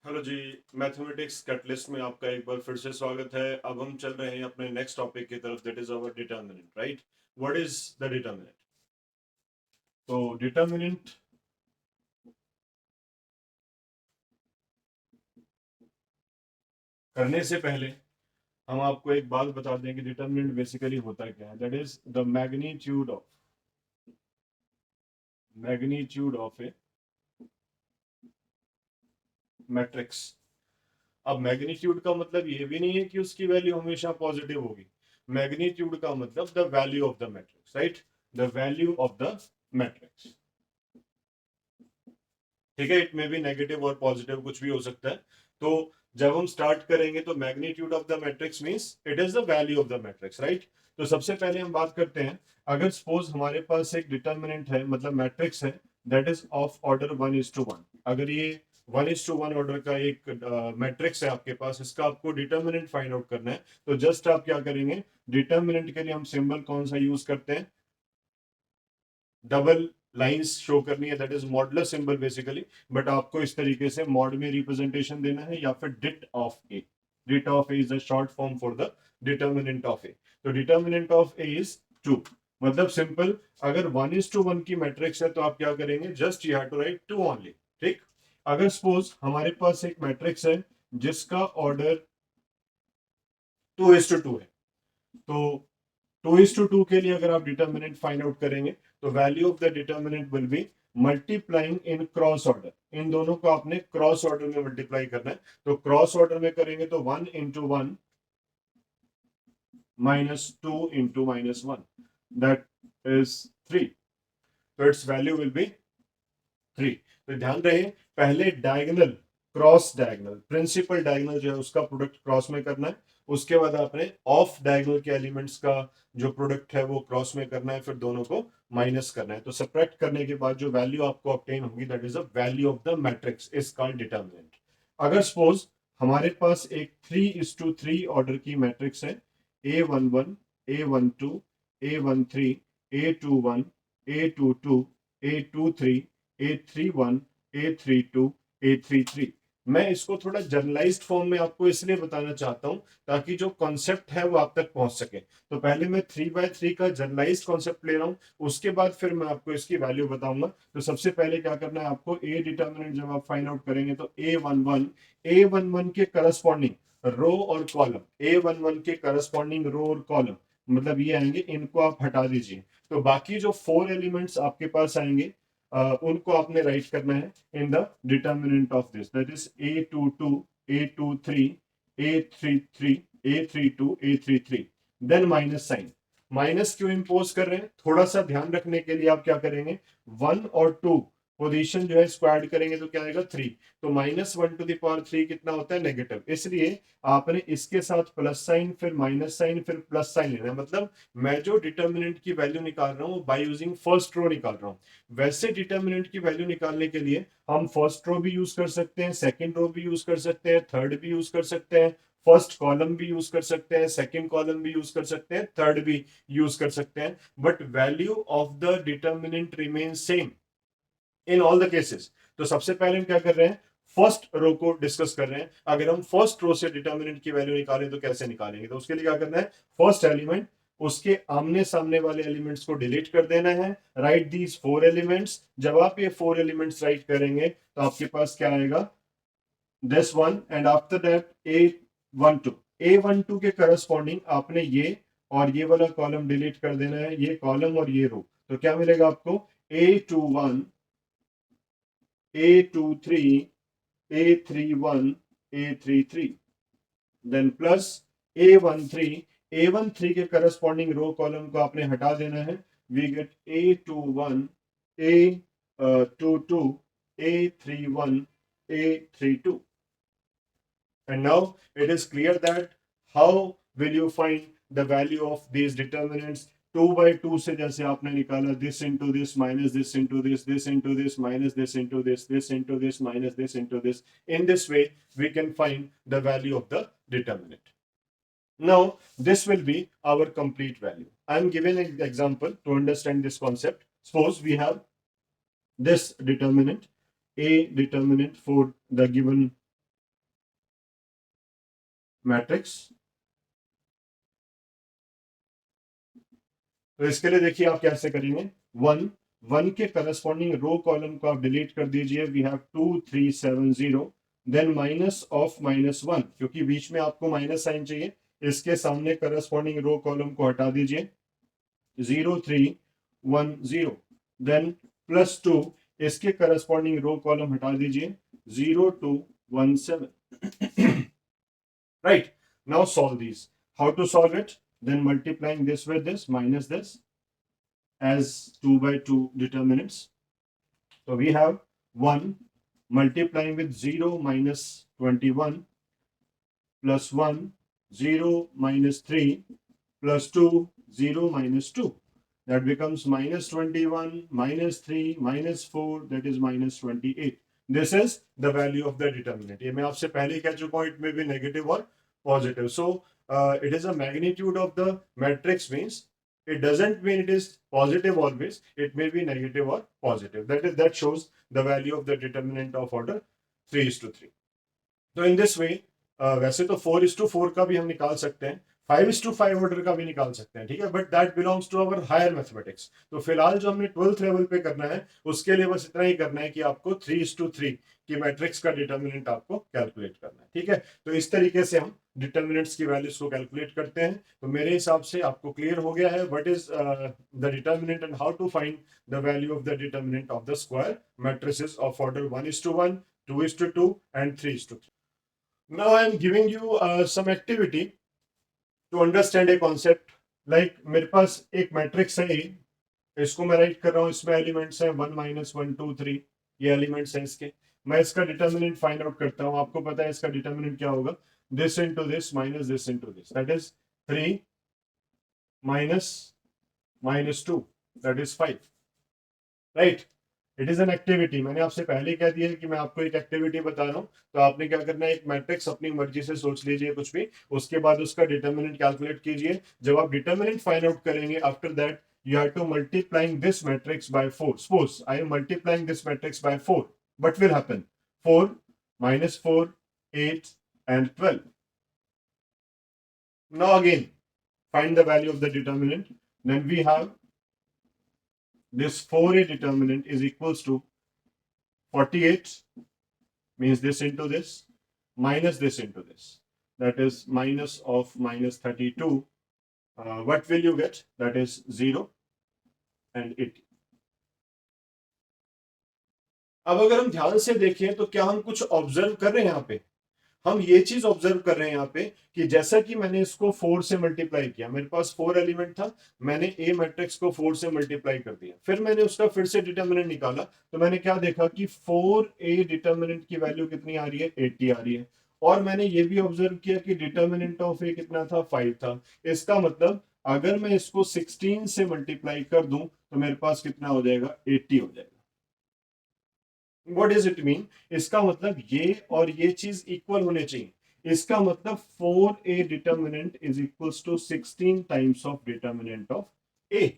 Hello जी। Mathematics catalyst में आपका एक बार फिर से स्वागत है। अब हम चल रहे हैं अपने नेक्स्ट टॉपिक की तरफ, that is our determinant, right. What is the determinant? तो डिटर्मिनेंट करने से पहले हम आपको एक बात बता दें कि डिटर्मिनेंट बेसिकली होता क्या है। That is the magnitude of A matrix. अब मैग्नीट्यूड का मतलब ये भी नहीं है कि उसकी वैल्यू हमेशा पॉजिटिव होगी। मैग्नीट्यूड का मतलब the value of the matrix, right. The value of the matrix, ठीक है। इट में भी नेगेटिव और पॉजिटिव कुछ भी हो सकता है। तो जब हम स्टार्ट करेंगे तो magnitude of the matrix means it is the value of the matrix, right. तो सबसे पहले हम बात करते हैं, अगर सपोज हमारे पास एक डिटर्मिनेंट है, मतलब मैट्रिक्स है, दैट इज ऑफ ऑर्डर 1:1। अगर ये 1:1 ऑर्डर का एक मैट्रिक्स है आपके पास, इसका आपको डिटर्मिनेंट फाइंड आउट करना है। तो जस्ट आप क्या करेंगे, डिटर्मिनेंट के लिए हम सिंबल कौन सा यूज करते हैं, डबल लाइंस शो करनी है, that is modulus symbol basically. But आपको इस तरीके से मॉड में रिप्रेजेंटेशन देना है, या फिर det of A. Det of A is the short form for the determinant of A. तो डिटर्मिनेंट ऑफ ए इज 2। मतलब सिंपल, अगर 1:1 की मैट्रिक्स है तो आप क्या करेंगे, just you have to write 2 only, ठीक। अगर सपोज हमारे पास एक मैट्रिक्स है जिसका ऑर्डर 2:2 है, तो 2:2 के लिए अगर आप डिटर्मिनेंट फाइंड आउट करेंगे तो value of the determinant will be multiplying in cross order. इन दोनों को आपने क्रॉस ऑर्डर में मल्टीप्लाई करना है। तो क्रॉस ऑर्डर में करेंगे तो 1:1 -2 × -1, दैट इज 3। तो इट्स वैल्यू विल बी 3। तो ध्यान रहे, पहले diagonal, cross diagonal, principal diagonal जो है उसका प्रोडक्ट क्रॉस में करना है। उसके बाद आपने ऑफ डायगोनल के एलिमेंट्स का जो प्रोडक्ट है वो क्रॉस में करना है, फिर दोनों को माइनस करना है। तो सब्ट्रैक्ट करने के बाद जो वैल्यू आपको ऑब्टेन होगी, that is the value of the matrix, is called determinant. अगर सपोज हमारे पास एक 3:3 ऑर्डर की मैट्रिक्स है, A11, A12, A13, A21, A22, A23, A31, A32, A33। मैं इसको थोड़ा जर्नलाइज्ड फॉर्म में आपको इसलिए बताना चाहता हूं ताकि जो कॉन्सेप्ट है वो आप तक पहुंच सके। तो पहले मैं 3x3 का जर्नलाइज्ड कॉन्सेप्ट ले रहा हूं, उसके बाद फिर मैं आपको इसकी वैल्यू बताऊंगा। तो सबसे पहले क्या करना है आपको, ए डिटर्मिनेंट जब आप फाइंड आउट करेंगे तो A11 के करस्पॉन्डिंग रो और कॉलम, A11 के करस्पॉन्डिंग रो और कॉलम मतलब ये आएंगे, इनको आप हटा दीजिए। तो बाकी जो 4 एलिमेंट्स आपके पास आएंगे उनको आपने राइट करना है in the determinant of this, that is A22, A23, A33, A32, A33, then minus sign. Minus क्यों इंपोज कर रहे हैं, थोड़ा सा ध्यान रखने के लिए आप क्या करेंगे, 1 और 2 पोजीशन जो है स्क्वायर करेंगे तो क्या आएगा, 3। तो -1⁻³ कितना होता है, नेगेटिव। इसलिए आपने इसके साथ प्लस साइन, फिर माइनस साइन, फिर प्लस साइन लेना है। मतलब मैं जो डिटर्मिनेंट की वैल्यू निकाल रहा हूं बाय यूजिंग फर्स्ट रो निकाल रहा हूं। वैसे डिटर्मिनेंट की वैल्यू निकालने के लिए हम फर्स्ट रो भी यूज कर सकते हैं, सेकंड रो भी यूज कर सकते हैं, थर्ड भी यूज कर सकते हैं, फर्स्ट कॉलम भी यूज कर सकते हैं, सेकंड कॉलम भी यूज कर सकते हैं, थर्ड भी यूज कर सकते हैं। But value of the determinant remain same in all the cases. तो सबसे पहले हम क्या कर रहे हैं, फर्स्ट रो को डिस्कस कर रहे हैं। अगर हम फर्स्ट रो से डिटर्मिनेंट की वैल्यू निकालें तो कैसे निकालेंगे, तो उसके लिए क्या करना है, फर्स्ट एलिमेंट उसके आमने सामने वाले एलिमेंट्स को डिलीट कर देना है, राइट दीज 4 एलिमेंट्स। जब आप ये 4 एलिमेंट्स राइट करेंगे तो आपके पास क्या आएगा, this one, and after that A12 के करस्पॉन्डिंग आपने ये और ये वाला कॉलम डिलीट कर देना है, ये कॉलम और ये रो। तो क्या मिलेगा आपको, A21, A23, A31, A33, then plus A13। A13 के करस्पॉन्डिंग रो कॉलम को आपने हटा देना है, we get A21, A22, A31, A32। And now it is clear that how will you find the value of these determinants। 2/2 से जैसे आपने निकाला, this into this minus this into this into this minus this into this into this minus this into this, in this way we can find the value of the determinant. Now this will be our complete value. I am giving an example to understand this concept. Suppose we have this determinant, a determinant for the given matrix. तो इसके लिए देखिए आप कैसे करेंगे, one one के corresponding row column को आप डिलीट कर दीजिए, we have 2 3 7 0, then minus of -1, क्योंकि बीच में आपको माइनस साइन चाहिए, इसके सामने करस्पॉन्डिंग रो कॉलम को हटा दीजिए, 0 3 1 0, देन +2, इसके करस्पॉन्डिंग रो कॉलम हटा दीजिए, 0 2 1 7। Right, now solve these. How to solve it? Then multiplying this with this minus this as 2 by 2 determinants. So we have 1 multiplying with 0 minus 21 plus 1, 0 minus 3 plus 2, 0 minus 2. That becomes minus 21 minus 3 minus 4, that is minus 28. This is the value of the determinant. ये मैं आपसे पहले ही कह चुका हूँ, it may be negative or positive. So it is a magnitude of the matrix, means it doesn't mean it is positive always, it may be negative or positive. That shows the value of the determinant of order 3:3. तो in this way वैसे तो 4:4 का भी हम निकाल सकते हैं, 5:5 order का भी निकाल सकते हैं, ठीक है, but that belongs to our higher mathematics. तो फिलहाल जो हमने 12th लेवल पे करना है उसके लिए बस इतना ही करना है कि आपको 3:3 की मैट्रिक्स का डिटर्मिनेंट आपको कैलकुलेट करना है, ठीक है। तो इस तरीके से हम डिटर्मिनेंट्स की वैल्यूज को कैलकुलेट करते हैं। तो मेरे हिसाब से आपको क्लियर हो गया है what is the determinant and how to find the value of the determinant of the square matrices of order 1:1, 2:2 and 3:3. Now I am giving you some activity to understand a concept. Like मेरे पास एक matrix है, इसको मैं right कर रहा हूँ, इसमें elements हैं 1 -1 2 3, ये एलिमेंट्स हैं इसके। मैं इसका डिटर्मिनेंट फाइंड आउट करता हूँ। आपको पता है इसका डिटर्मिनेंट क्या होगा, this into this minus this into this, that is 3 minus -2, that is 5, right. It is an activity. मैंने आपसे पहले कह दिया है कि मैं आपको एक एक्टिविटी बता रहा हूँ, तो आपने क्या करना है, एक मैट्रिक्स अपनी मर्जी से सोच लीजिए कुछ भी, उसके बाद उसका डिटर्मिनेंट कैलकुलेट कीजिए। जब आप डिटर्मिनेंट फाइंड आउट करेंगे, after that you have to multiplying this matrix by 4. Suppose I am multiplying this matrix by 4. What will happen? 4 minus 4, 8 and 12. Now again, find the value of the determinant. Then we have this 4a determinant is equals to 48, means this into this, minus this into this. That is minus of minus 32. What will you get? That is 0 and 80. अब अगर हम ध्यान से देखें तो क्या हम कुछ ऑब्जर्व कर रहे हैं यहाँ पे? हम ये चीज ऑब्जर्व कर रहे हैं यहाँ पे कि जैसा कि मैंने इसको 4 से मल्टीप्लाई किया, मेरे पास 4 एलिमेंट था, मैंने ए मैट्रिक्स को 4 से मल्टीप्लाई कर दिया, फिर मैंने उसका फिर से डिटर्मिनेंट निकाला, तो मैंने क्या देखा कि 4a डिटर्मिनेंट की वैल्यू कितनी आ रही है, 80 आ रही है। और मैंने ये भी ऑब्जर्व किया कि डिटर्मिनेंट ऑफ ए कितना था, 5 था। इसका मतलब अगर मैं इसको 16 से मल्टीप्लाई कर दूं तो मेरे पास कितना हो जाएगा, 80 हो जाएगा। What does it mean? इसका मतलब ये और ये चीज इक्वल होने चाहिए। इसका मतलब 4a determinant is equals to 16 times of determinant of a।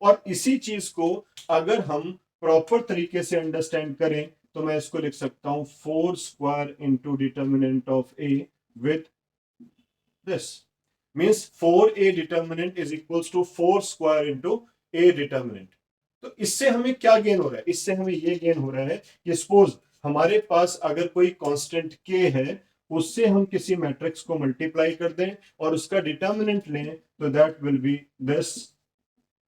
और इसी चीज को अगर हम प्रॉपर तरीके से अंडरस्टैंड करें तो मैं इसको लिख सकता हूं 4 square into determinant of a with this, means 4a determinant is equals to 4 square into a determinant. तो इससे हमें क्या गेन हो रहा है, इससे हमें ये गेन हो रहा है कि सपोज हमारे पास अगर कोई कांस्टेंट k है, उससे हम किसी मैट्रिक्स को मल्टीप्लाई कर दें और उसका डिटर्मिनेंट लें, तो that will be this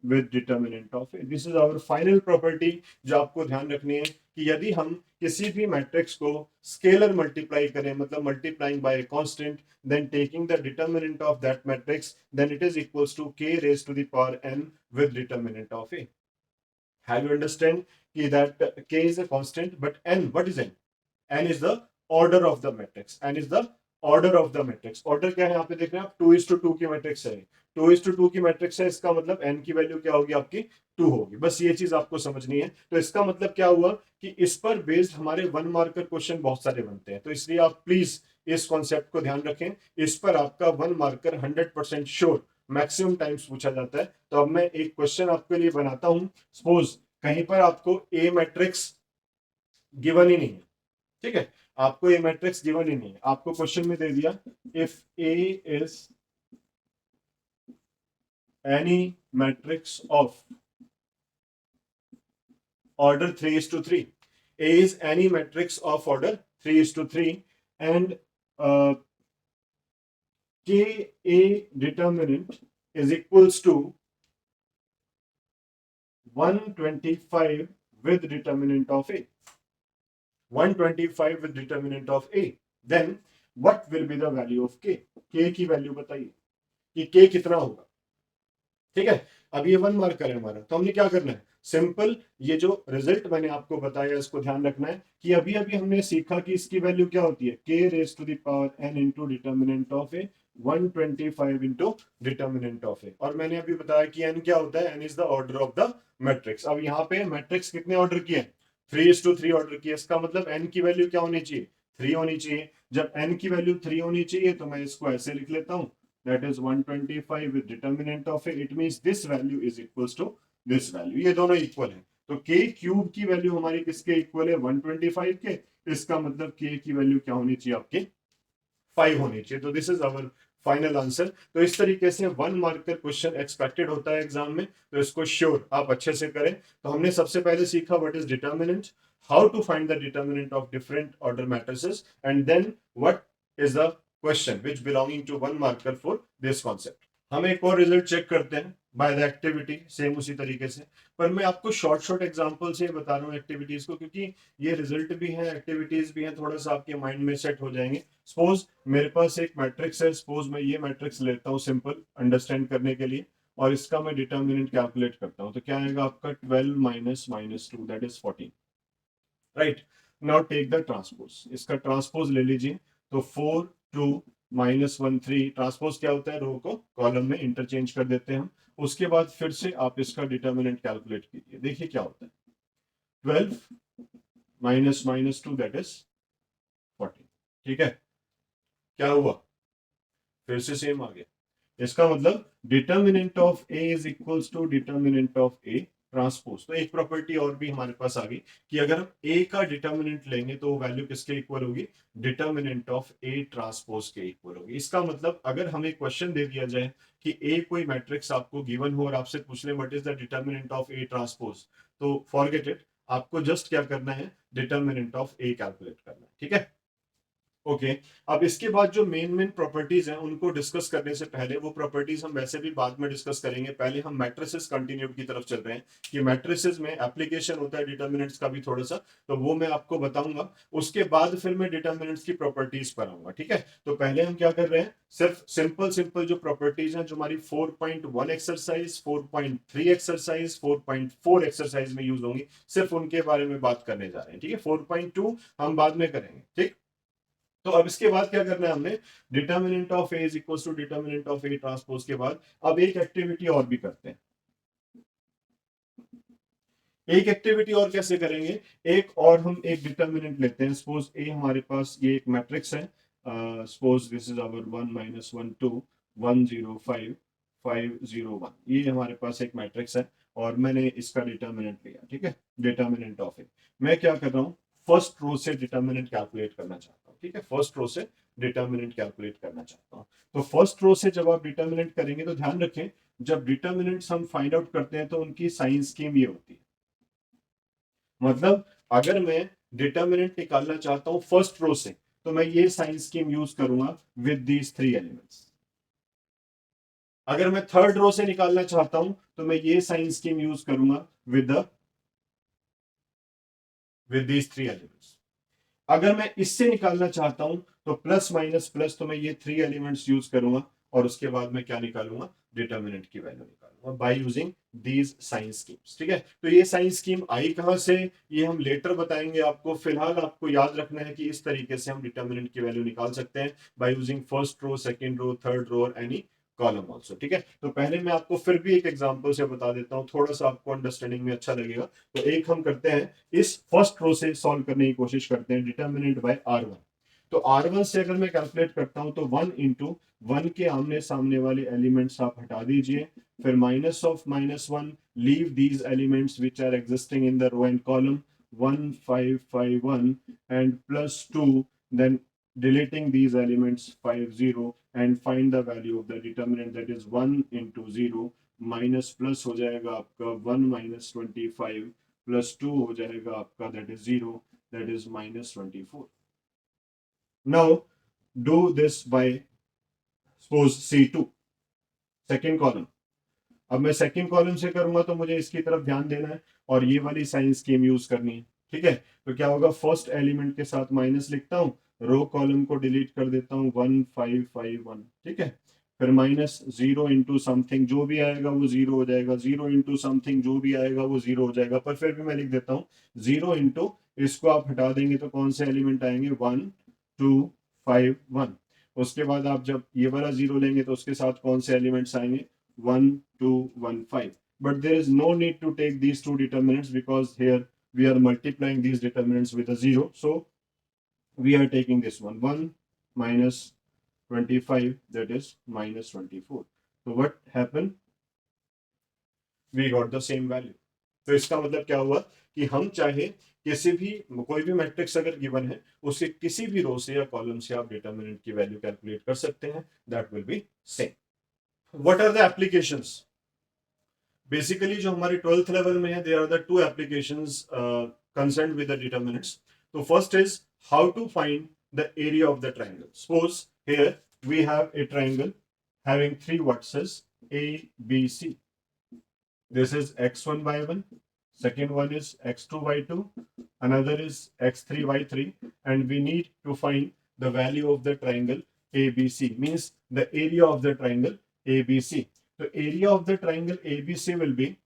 with determinant of A. This is our final property जो आपको ध्यान रखनी है कि यदि हम किसी भी मैट्रिक्स को स्केलर मल्टीप्लाई करें, मतलब multiplying by a constant, then taking the determinant of that matrix, then it is equals to k raised to the power n with determinant of a. Have you understand that k is a constant, but n, what is n? N is the order of the matrix. N is the order of the matrix. Order क्या है यहाँ पे देख रहे हैं आप, 2:2 की matrix है, 2:2 की मैट्रिक्स है, इसका मतलब n की वैल्यू क्या होगी आपकी, 2 होगी। बस ये चीज आपको समझनी है। तो इसका मतलब क्या हुआ कि इस पर बेस्ड हमारे 1 मार्कर क्वेश्चन बहुत सारे बनते हैं, तो इसलिए आप प्लीज इस कॉन्सेप्ट को ध्यान रखें। इस पर आपका 1 मार्कर 100% श्योर मैक्सिमम टाइम्स पूछा जाता है। तो अब मैं एक क्वेश्चन आपके लिए बनाता हूं। सपोज कहीं पर आपको ए मैट्रिक्स गिवन ही नहीं है, ठीक है, आपको ये मैट्रिक्स गिवन ही नहीं है, आपको क्वेश्चन में दे दिया if A is any matrix of order 3:3. A is any matrix of order 3:3 and Ka determinant is equals to 125 with determinant of A. 125 with determinant of A. Then what will be the value of K? K की value बताइए कि K कितना होगा। ठीक है, अब ये 1 marker है हमारा, तो हमने क्या करना है, सिंपल ये जो रिजल्ट मैंने आपको बताया इसको ध्यान रखना है कि अभी अभी हमने सीखा कि इसकी वैल्यू क्या होती है, k raise to the power n into determinant of A 125 into determinant of A, और मैंने अभी बताया कि n क्या होता है, n is the order of the matrix. अब यहाँ पे मैट्रिक्स कितने ऑर्डर किए, 3:3 ऑर्डर किए, इसका मतलब n की वैल्यू क्या होनी चाहिए, 3 होनी चाहिए। जब n की वैल्यू 3 होनी चाहिए तो मैं इसको ऐसे लिख लेता हूँ, that is 125 with determinant of a, it means this value is equals to this value, ये दोनों इक्वल है, तो k क्यूब की वैल्यू हमारी किसके इक्वल है, 125 के, इसका मतलब k की वैल्यू क्या होनी चाहिए आपके 5 होनी चाहिए। तो this is our final answer. तो इस तरीके से 1 मार्कर क्वेश्चन एक्सपेक्टेड होता है एग्जाम में, तो इसको श्योर आप अच्छे से करें। तो हमने सबसे पहले सीखा what is determinant, how to find the determinant of different order matrices, and then what is the question which belonging to 1 marker for this concept. हम एक और रिजल्ट चेक करते हैं बाय द एक्टिविटी, सेम उसी तरीके से, पर मैं आपको शॉर्ट एग्जांपल से बता रहा हूँ एक्टिविटीज को, क्योंकि ये रिजल्ट भी है एक्टिविटीज भी है, थोड़ा सा आपके माइंड में सेट हो जाएंगे। सपोज मेरे पास एक मैट्रिक्स है, सपोज मैं ये मैट्रिक्स लेता हूँ सिंपल अंडरस्टैंड करने के लिए, और इसका मैं डिटर्मिनेंट कैलकुलेट करता हूँ, तो क्या आएगा आपका 12 minus minus 2 that is 14, right. Now take the transpose, इसका ट्रांसपोज ले लीजिए, तो 4 2 -1 3, ट्रांसपोज क्या होता है, रो को कॉलम में इंटरचेंज कर देते हैं हम। उसके बाद फिर से आप इसका डिटर्मिनेंट कैलकुलेट कीजिए, देखिए क्या होता है, 12 माइनस माइनस 2 दैट इज 14, ठीक है। क्या हुआ, फिर से सेम आ गया, इसका मतलब determinant of A is equals to determinant of A transpose. तो एक प्रॉपर्टी और भी हमारे पास आ गई कि अगर हम ए का डिटर्मिनेंट लेंगे तो वो वैल्यू किसके इक्वल होगी, डिटर्मिनेंट ऑफ ए ट्रांसपोज के इक्वल होगी। इसका मतलब अगर हमें क्वेश्चन दे दिया जाए कि ए कोई मैट्रिक्स आपको गिवन हो और आपसे पूछ ले what is the determinant of A transpose, तो फॉरगेट इट, आपको जस्ट क्या करना है, डिटर्मिनेंट ऑफ ए कैलकुलेट करना है, ठीक है। ओके अब इसके बाद जो मेन प्रॉपर्टीज हैं उनको डिस्कस करने से पहले, वो प्रॉपर्टीज हम वैसे भी बाद में डिस्कस करेंगे, पहले हम मैट्रिसेस कंटिन्यूड की तरफ चल रहे हैं कि मैट्रिसेस में एप्लीकेशन होता है डिटर्मिनेंट्स का भी थोड़ा सा, तो वो मैं आपको बताऊंगा। उसके बाद फिर मैं डिटर्मिनेंट्स की प्रॉपर्टीज पर आऊंगा, ठीक है। तो पहले हम क्या कर रहे हैं, सिर्फ सिंपल जो प्रॉपर्टीज हैं जो हमारी 4.1 एक्सरसाइज, 4.3 एक्सरसाइज, 4.4 एक्सरसाइज में यूज होंगी, सिर्फ उनके बारे में बात करने जा रहे हैं, ठीक है। 4.2 हम बाद में करेंगे, ठीक। तो अब इसके बाद क्या करना है हमने, determinant of A is equal to determinant of A transpose के बाद अब एक एक्टिविटी और भी करते हैं। एक एक्टिविटी और कैसे करेंगे, एक और हम एक डिटर्मिनेंट लेते हैं, सपोज ए हमारे पास ये एक मैट्रिक्स है, सपोज दिस इज आवर 1 -1 2 1 0 5 5 0 1, ये हमारे पास एक मैट्रिक्स है और मैंने इसका डिटर्मिनेंट लिया, ठीक है, डिटर्मिनेंट ऑफ ए। मैं क्या कर रहा हूँ, फर्स्ट रो से डिटर्मिनेंट कैलकुलेट करना चाहता हूँ, ठीक है, फर्स्ट रो से डिटर्मिनेंट कैलकुलेट करना चाहता हूँ। तो फर्स्ट रो से जब आप डिटर्मिनेंट करेंगे तो ध्यान रखें, जब डिटर्मिनेंट्स हम फाइंड आउट करते हैं तो उनकी साइन स्कीम ये होती है, मतलब अगर मैं डिटर्मिनेंट निकालना चाहता हूं फर्स्ट रो से तो मैं ये साइन स्कीम यूज करूंगा विद दीज 3 एलिमेंट्स। अगर मैं थर्ड रो से निकालना चाहता हूं तो मैं ये साइन स्कीम यूज करूंगा विद दीज 3 एलिमेंट्स। अगर मैं इससे निकालना चाहता हूं तो प्लस माइनस प्लस, तो मैं ये 3 एलिमेंट्स यूज करूंगा और उसके बाद मैं क्या निकालूंगा, डिटर्मिनेंट की वैल्यू निकालूंगा by using these sign schemes, ठीक है। तो ये साइन स्कीम आई कहां से, ये हम लेटर बताएंगे आपको, फिलहाल आपको याद रखना है कि इस तरीके से हम डिटर्मिनेंट की वैल्यू निकाल सकते हैं by using first row, second row, third row और एनी कॉलम आल्सो, ठीक है। तो पहले मैं आपको फिर भी एक एग्जांपल से बता देता हूं, थोड़ा सा आपको अंडरस्टैंडिंग में अच्छा लगेगा। तो एक हम करते हैं, इस फर्स्ट रो से सॉल्व करने की कोशिश करते हैं, डिटर्मिनेंट बाय R1। तो R1 से अगर मैं कैलकुलेट करता हूं तो 1 इंटू 1 के आमने सामने वाले एलिमेंट्स आप हटा दीजिए, फिर minus of -1, leave these elements which are existing in the row and column, 1551 and plus 2, then deleting these elements 50 and find the value of the determinant, that is 1 into 0 minus plus हो जाएगा आपका 1 minus 25 plus 2 हो जाएगा आपका that is 0, that is minus 24. Now do this by suppose C2 second column. अब मैं second column से करूंगा तो मुझे इसकी तरफ ध्यान देना है और ये वाली साइन स्कीम यूज करनी है. ठीक है, तो क्या होगा, फर्स्ट एलिमेंट के साथ माइनस लिखता हूं, रो कॉलम को डिलीट कर देता हूं 1551. ठीक है, फिर माइनस 0 इंटू समथिंग जो भी आएगा वो 0 हो जाएगा, 0 इंटू समथिंग जो भी आएगा वो 0 हो जाएगा, पर फिर भी मैं लिख देता हूँ 0 इंटू, इसको आप हटा देंगे तो कौन से एलिमेंट आएंगे 1 2 5 1. उसके बाद आप जब ये वाला 0 लेंगे तो उसके साथ कौन से एलिमेंट्स आएंगे 1 2 1 5. But there is no need to take these two determinants because here we are multiplying these determinants with a 0. So we are taking this one 1 minus 25, that is minus 24. So what happened? We got the same value. तो इसका मतलब क्या हुआ कि हम चाहे किसी भी कोई भी मैट्रिक्स अगर गिवन है उसके किसी भी रो से या कॉलम से आप डिटरमिनेंट की वैल्यू कैलकुलेट कर सकते हैं. That will be same. What are the applications? Basically जो हमारे 12th लेवल में है, there are the two applications concerned with the determinants. तो first is how to find the area of the triangle. Suppose here we have a triangle having three vertices A, B, C. This is x1, y1. Second one is x2, y2. Another is x3, y3. And we need to find the value of the triangle ABC. Means the area of the triangle ABC. The area of the triangle ABC will be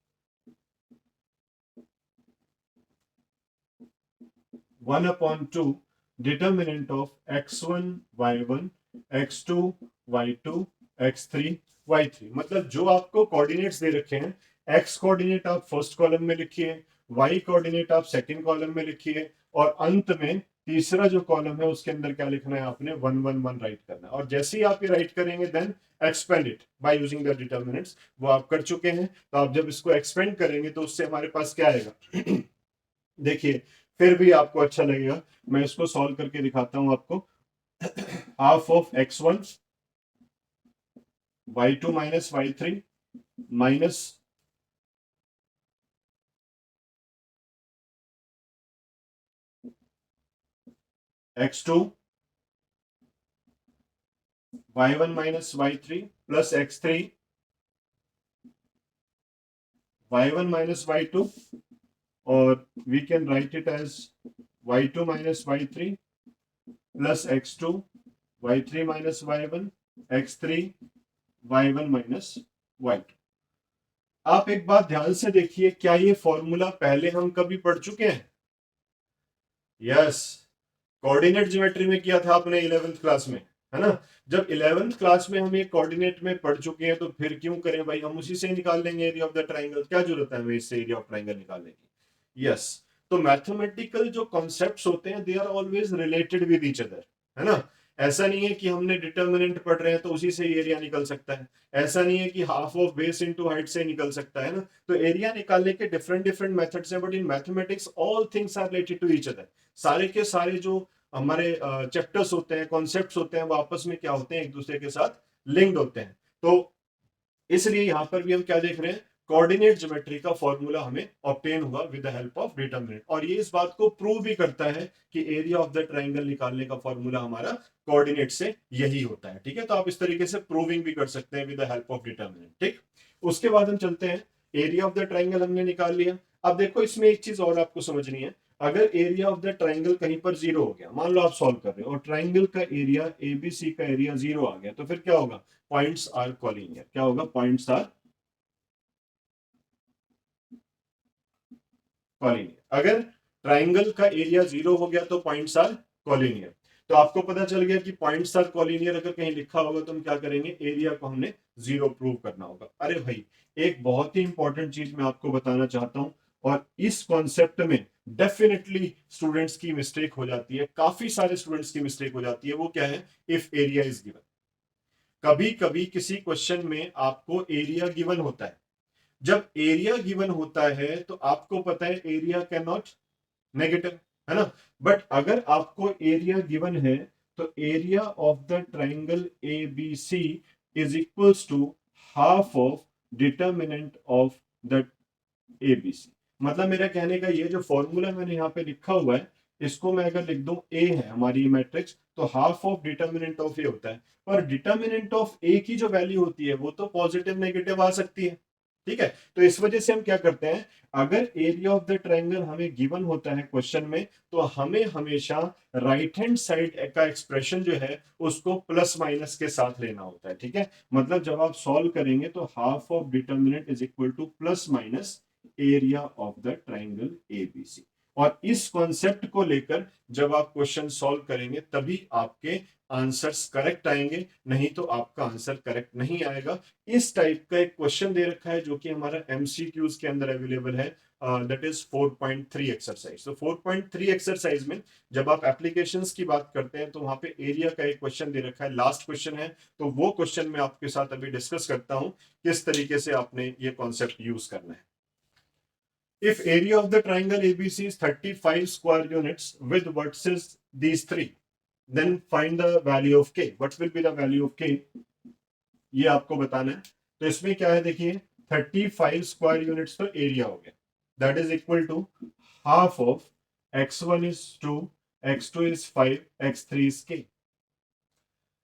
1 upon 2 determinant of x1, y1, x2, y2, x3, y3. मतलब जो आपको coordinates दे रखे हैं, x coordinate आप first column में लिखिए, y coordinate आप second column में लिखिए और अंत में तीसरा जो कॉलम है उसके अंदर क्या लिखना है आपने 1 1 1 राइट करना है. और जैसे ही आप ये राइट करेंगे then expand it by using the determinants. वो आप कर चुके हैं, तो आप जब इसको एक्सपेंड करेंगे तो उससे हमारे पास क्या आएगा देखिए, फिर भी आपको अच्छा लगेगा. मैं इसको सॉल्व करके दिखाता हूं आपको. half of x1 y2 minus y3 minus x2 y1 minus y3 plus x3 y1 minus y2, or we can write it as y2 minus y3 plus x2 y3 minus y1 x3 y1 minus y2. आप एक बात ध्यान से देखिए, क्या ये formula पहले हम कभी पढ़ चुके हैं? यस, कोऑर्डिनेट ज्योमेट्री में किया था आपने 11th क्लास में, है ना. जब 11th क्लास में हम ये कोऑर्डिनेट में पढ़ चुके हैं तो फिर क्यों करें भाई, हम उसी से निकाल लेंगे एरिया ऑफ द ट्राइंगल. क्या जरूरत है हमें इससे एरिया ऑफ ट्राइंगल निकालने की? यस, तो मैथमेटिकल जो कॉन्सेप्ट्स होते हैं they are always related with each other, है ना. ऐसा नहीं है कि हमने डिटरमिनेंट पढ़ रहे हैं तो उसी से एरिया निकल सकता है. ऐसा नहीं है कि half of base into height से निकल सकता है ना. तो एरिया निकालने के डिफरेंट डिफरेंट मेथड्स हैं, but in mathematics all things are related to each other. सारे के सारे जो हमारे चैप्टर्स होते हैं, कॉन्सेप्ट्स होते हैं, वो आपस में क्या होते हैं, एक दूसरे के साथ लिंक्ड होते हैं. तो इसलिए यहां पर भी हम क्या देख रहे हैं, कोऑर्डिनेट ज्योमेट्री का फॉर्मूला हमें ऑब्टेन हुआ with the help of determinant. और ये इस बात को प्रूव भी करता है कि एरिया ऑफ द ट्राइंगल निकालने का फॉर्मूला हमारा कोऑर्डिनेट से यही होता है. ठीक है, तो आप इस तरीके से प्रूविंग भी कर सकते हैं with the help of determinant. ठीक, उसके बाद हम चलते हैं, एरिया ऑफ द ट्राइंगल हमने निकाल लिया. अब देखो इसमें एक चीज और आपको समझनी है. अगर एरिया ऑफ द ट्राइंगल कहीं पर 0 हो गया, मान लो आप सॉल्व कर रहे हो और ट्राइंगल का एरिया एबीसी का एरिया 0 आ गया, तो फिर क्या होगा, पॉइंट्स आर कॉलिनियर. क्या होगा, पॉइंट्स आर कॉलिनियर. अगर ट्राइंगल का एरिया 0 हो गया तो पॉइंट्स आर कॉलिनियर. तो आपको पता चल गया कि पॉइंट्स आर कॉलिनियर अगर कहीं लिखा होगा तो हम क्या करेंगे, एरिया को हमने 0 प्रूव करना होगा. अरे भाई, एक बहुत ही इंपॉर्टेंट चीज मैं आपको बताना चाहता हूं, और इस कॉन्सेप्ट में डेफिनेटली स्टूडेंट्स की मिस्टेक हो जाती है, काफी सारे स्टूडेंट्स की मिस्टेक हो जाती है. वो क्या है, इफ एरिया इज गिवन. कभी कभी किसी क्वेश्चन में आपको एरिया गिवन होता है. जब एरिया गिवन होता है तो आपको पता है एरिया कैन नॉट नेगेटिव, है ना। बट अगर आपको एरिया गिवन है तो area of the triangle A B C is equals to half of determinant of the ABC. मतलब मेरा कहने का ये जो फॉर्मूला मैंने यहाँ पे लिखा हुआ है, इसको मैं अगर लिख दूं, ए है हमारी मैट्रिक्स, तो हाफ ऑफ डिटर्मिनेंट ऑफ ए होता है। पर डिटर्मिनेंट ऑफ ए की जो वैल्यू होती है वो तो पॉजिटिव नेगेटिव आ सकती है, ठीक है। तो इस वजह से हम क्या करते हैं, अगर एरिया ऑफ द ट्रायंगल हमें गिवन होता है क्वेश्चन में, तो हमें हमेशा राइट हैंड साइड का एक्सप्रेशन जो है उसको प्लस माइनस के साथ लेना होता है, ठीक है। मतलब जब आप सॉल्व करेंगे तो half of determinant is equal two plus minus area of the triangle ABC. और इस कॉन्सेप्ट को लेकर जब आप क्वेश्चन सॉल्व करेंगे तभी आपके आंसर्स करेक्ट आएंगे, नहीं तो आपका आंसर करेक्ट नहीं आएगा। इस टाइप का एक क्वेश्चन दे रखा है जो कि हमारा एमसीक्यूज के अंदर अवेलेबल है, दैट इज 4.3 एक्सरसाइज। तो 4.3 एक्सरसाइज में जब आप एप्लीकेशंस की बात करते हैं तो वहां पे एरिया का एक क्वेश्चन दे रखा है, लास्ट क्वेश्चन है। तो वो क्वेश्चन मैं आपके साथ अभी डिस्कस करता हूं किस तरीके से आपने ये कॉन्सेप्ट यूज करना है। If area of the triangle ABC is 35 square units with vertices these three, then find the value of K. What will be the value of K? ये आपको बताना है। तो इसमें क्या है देखिए, 35 स्क्वायर यूनिट्स तो एरिया हो गया, that is equal to half of x1 is 2, x2 is 5, x3 is K,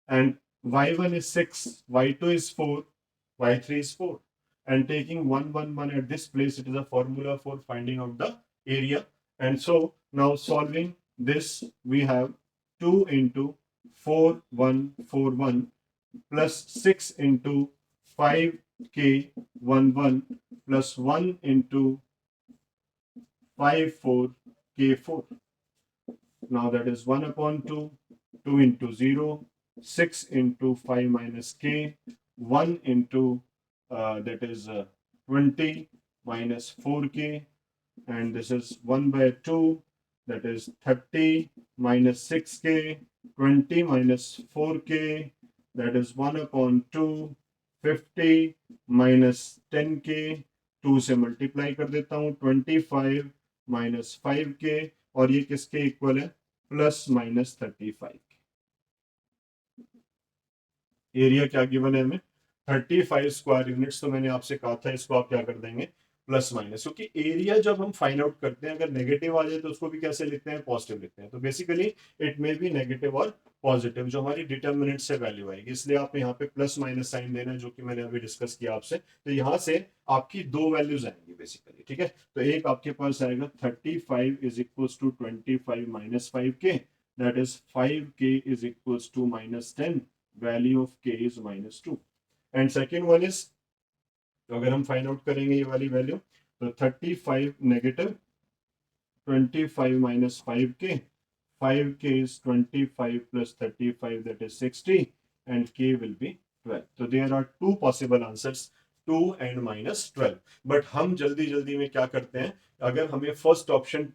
and y1 is 6, y2 is 4, y3 is 4. And taking 1, 1, 1 at this place, it is a formula for finding out the area. And so now solving this, we have 2 into 4, 1, 4, 1 plus 6 into 5k 1, 1 plus 1 into 5, 4 k 4. Now that is 1 upon 2, 2 into 0, 6 into 5 minus k, 1 into that is 20 minus 4k, and this is 1 by 2, that is 30 minus 6k, 20 minus 4k, that is 1 upon 2, 50 minus 10k, 2 से multiply कर देता हूं, 25 minus 5k, और ये किसके equal है, plus minus 35। Area क्या given है हमें, 35 स्क्वायर यूनिट्स। तो मैंने आपसे कहा था इसको आप क्या कर देंगे, प्लस माइनस, क्योंकि एरिया जब हम फाइंड आउट करते हैं अगर नेगेटिव आ जाए तो उसको भी कैसे लिखते हैं, पॉजिटिव लिखते हैं। तो basically it may be negative और पॉजिटिव, जो हमारी डिटर्मिनेंट से वैल्यू आएगी, इसलिए आपने यहाँ पे प्लस माइनस साइन देना है, जो कि मैंने अभी डिस्कस किया आपसे। तो यहाँ से आपकी दो वैल्यूज आएंगी बेसिकली, ठीक है। तो एक आपके पास आएगा 35 is equal to 25 minus 5k, that is 5k is equal to minus 10, value of k is minus 2। And second one is, तो अगर हम फाइंड आउट करेंगे ये वाली वैल्यू, तो 35 negative, 25 minus 5k, 5k is 25 plus 35, that is 60, and k will be 12. So there are two possible answers, 2 and minus 12. But हम जल्दी जल्दी में क्या करते हैं, अगर हमें फर्स्ट ऑप्शन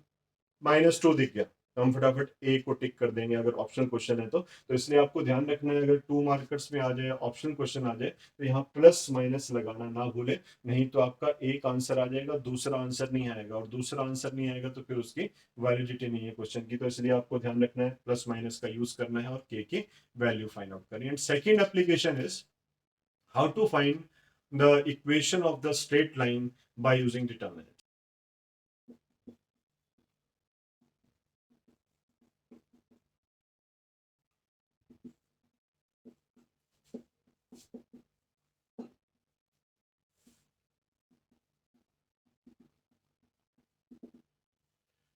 -2 दिख गया तो हम फटाफट ए को टिक कर देंगे अगर ऑप्शनल क्वेश्चन है तो इसलिए आपको ध्यान रखना है, अगर 2 मार्कर्स में आ जाए, ऑप्शनल क्वेश्चन आ जाए, तो यहाँ प्लस माइनस लगाना ना भूले, नहीं तो आपका एक आंसर आ जाएगा, दूसरा आंसर नहीं आएगा, और दूसरा आंसर नहीं आएगा तो फिर उसकी वैलिडिटी नहीं है क्वेश्चन की। तो इसलिए आपको ध्यान रखना है, प्लस माइनस का यूज करना है और के की वैल्यू फाइंड आउट करनी है। And second application is how to find the equation of the straight line by using determinant.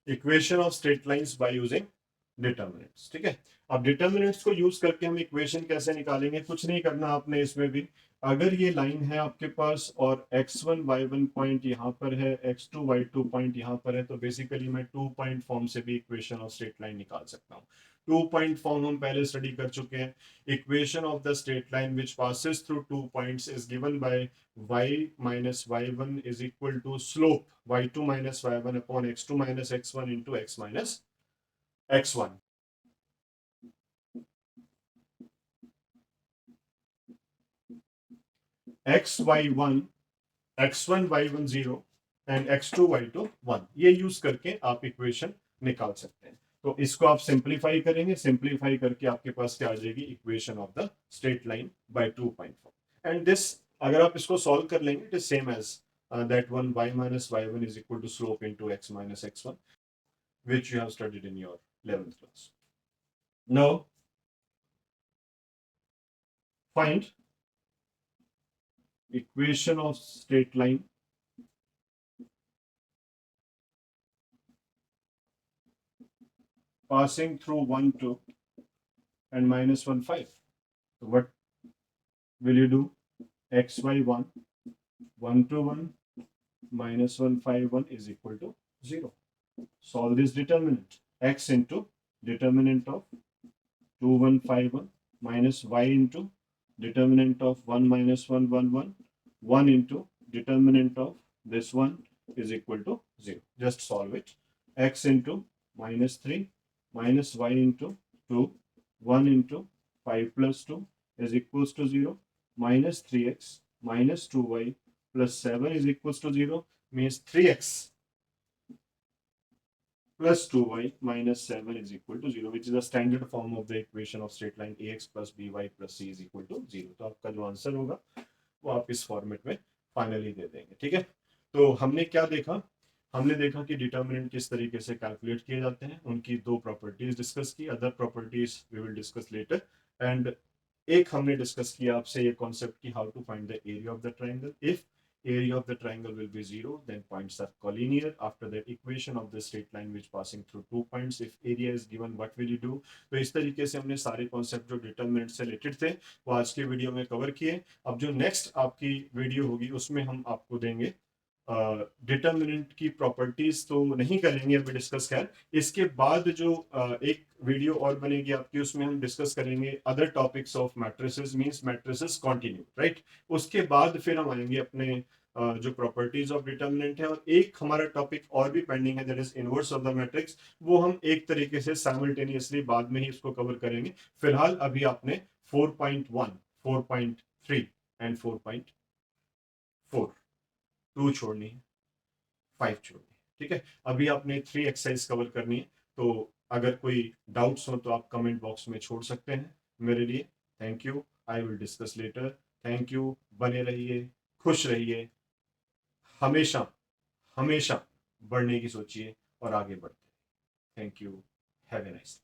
Equation of straight lines by using determinants, ठीक है। अब डिटर्मिनेंट्स को यूज करके हम इक्वेशन कैसे निकालेंगे, कुछ नहीं करना आपने इसमें भी। अगर ये लाइन है आपके पास और x1 y1 पॉइंट यहाँ पर है, x2 y2 पॉइंट यहाँ पर है, तो बेसिकली मैं 2 पॉइंट फॉर्म से भी इक्वेशन ऑफ स्ट्रेट लाइन निकाल सकता हूँ। 2 पॉइंट फॉर्म हम पहले स्टडी कर चुके हैं। Equation of the straight line which passes through 2 points is given by y minus y1 is equal to slope y2 minus y1 upon x2 minus x1 into x minus x1. x y1 x1 y1 0 and x2 y2 1, ये use करके आप equation निकाल सकते हैं। तो इसको आप simplify करेंगे, सिंप्लीफाई करके आपके पास क्या आ जाएगी, equation of the straight line by 2.4। And this अगर आप इसको सॉल्व कर लेंगे, it is same as that one y minus y1 is equal to slope into x minus x1, which you have studied in your 11th class. Now find equation of straight line passing through 1 2 and minus 1 5. So what will you do? X y 1 1 to 1 minus 1 5 1 is equal to 0. Solve this determinant. X into determinant of 2 1 5 1 minus y into determinant of 1 minus 1 1 1 1 into determinant of this one is equal to 0. Just solve it. X into minus 3 minus y into 2 1 into 5 plus 2 is equals to 0, minus 3x minus 2y plus 7 is equals to 0, means 3x plus 2y minus 7 is equal to 0, which is the standard form of the equation of straight line ax plus by plus c is equal to 0. तो आपका जो answer होगा वो आप इस format में finally they देंगे। ठीक है, तो हमने क्या देखा, हमने देखा कि डिटर्मिनेंट किस तरीके से कैलकुलेट किए जाते हैं, उनकी दो प्रॉपर्टीज डिस्कस की, other properties we will discuss later. And एक हमने डिस्कस किया आपसे ये कॉन्सेप्ट की how to find the area of the triangle. If area of the triangle will be 0, then points are collinear. After that, equation of the straight line which passing through 2 points, if area is given, what will you do? तो इस तरीके से हमने सारे concept जो determinant से related थे वो आज के वीडियो में कवर किए। अब जो नेक्स्ट आपकी वीडियो होगी उसमें हम आपको देंगे डिटरमिनेंट की प्रॉपर्टीज तो नहीं करेंगे अभी डिस्कस कर, इसके बाद जो एक वीडियो और बनेगी आपकी उसमें हम डिस्कस करेंगे other topics of matrices, means matrices continue, right. उसके बाद फिर हम आएंगे अपने जो प्रॉपर्टीज ऑफ डिटरमिनेंट है, और एक हमारा टॉपिक और भी पेंडिंग है that is inverse of the matrix, वो हम एक तरीके से साइमल्टेनियसली बाद में ही इसको कवर करेंगे। फिलहाल अभी आपने 4.1 4.3 एंड 4.4 2 छोड़नी है, 5 छोड़नी है। ठीक है, अभी आपने 3 एक्सरसाइज कवर करनी है, तो अगर कोई डाउट्स हो तो आप कमेंट बॉक्स में छोड़ सकते हैं मेरे लिए। Thank you, I will discuss letter. Thank you, बने रहिए, खुश रहिए, हमेशा हमेशा बढ़ने की सोचिए और आगे बढ़ते। Thank you, have a nice.